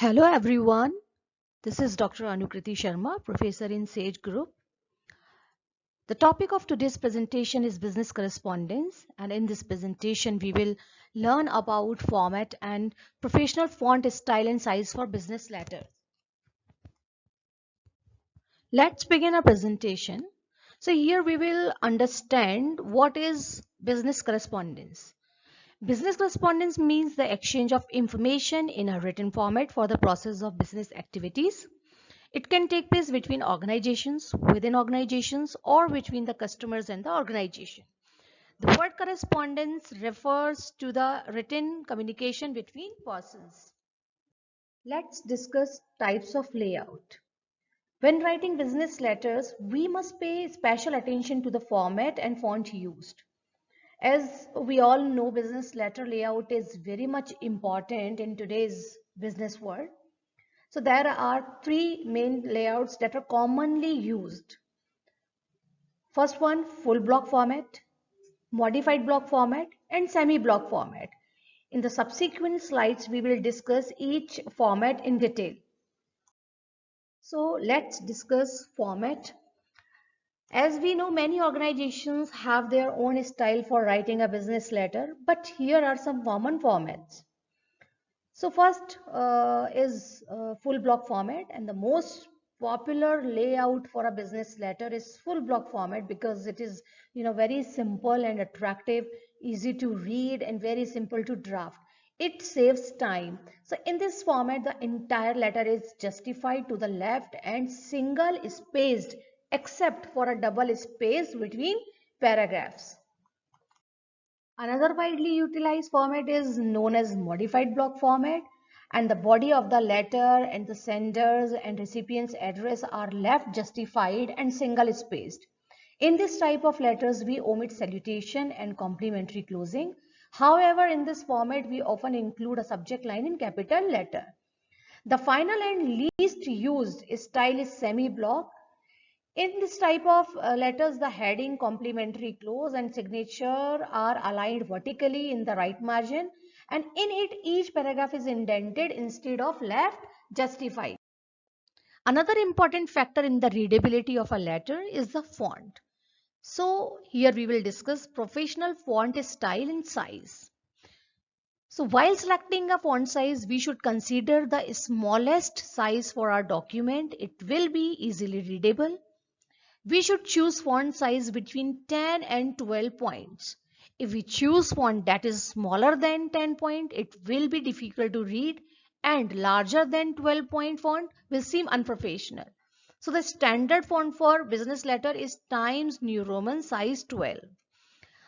Hello everyone, this is Dr. Anukriti Sharma, Professor in Sage Group. The topic of today's presentation is business correspondence, and in this presentation we will learn about format and professional font style and size for business letters. Let's begin our presentation. So here we will understand what is business correspondence. Business correspondence means the exchange of information in a written format for the process of business activities. It can take place between organizations, within organizations, or between the customers and the organization. The word correspondence refers to the written communication between persons. Let's discuss types of layout. When writing business letters, we must pay special attention to the format and font used. As we all know, business letter layout is very much important in today's business world. So there are three main layouts that are commonly used. First one, full block format, modified block format, and semi-block format. In the subsequent slides, we will discuss each format in detail. So let's discuss format. As we know, many organizations have their own style for writing a business letter, but here are some common formats. So first is full block format, and the most popular layout for a business letter is full block format because it is very simple and attractive, easy to read and very simple to draft. It saves time. So in this format, the entire letter is justified to the left and single spaced except for a double space between paragraphs. Another widely utilized format is known as modified block format, and the body of the letter and the sender's and recipient's address are left justified and single spaced. In this type of letters, we omit salutation and complimentary closing. However, in this format, we often include a subject line in capital letter. The final and least used style is semi-block. In this type of letters, the heading, complimentary clause, and signature are aligned vertically in the right margin, and in it, each paragraph is indented instead of left justified. Another important factor in the readability of a letter is the font. So here we will discuss professional font style and size. So while selecting a font size, we should consider the smallest size for our document. It will be easily readable. We should choose font size between 10 and 12 points. If we choose font that is smaller than 10 point, it will be difficult to read, and larger than 12 point font will seem unprofessional. So the standard font for business letter is Times New Roman size 12.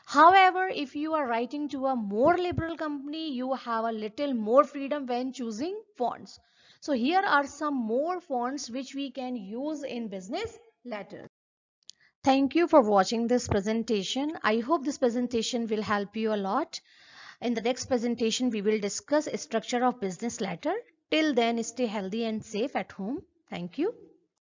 However, if you are writing to a more liberal company, you have a little more freedom when choosing fonts. So here are some more fonts which we can use in business letters. Thank you for watching this presentation. I hope this presentation will help you a lot. In the next presentation, we will discuss structure of business letter. Till then, stay healthy and safe at home. Thank you.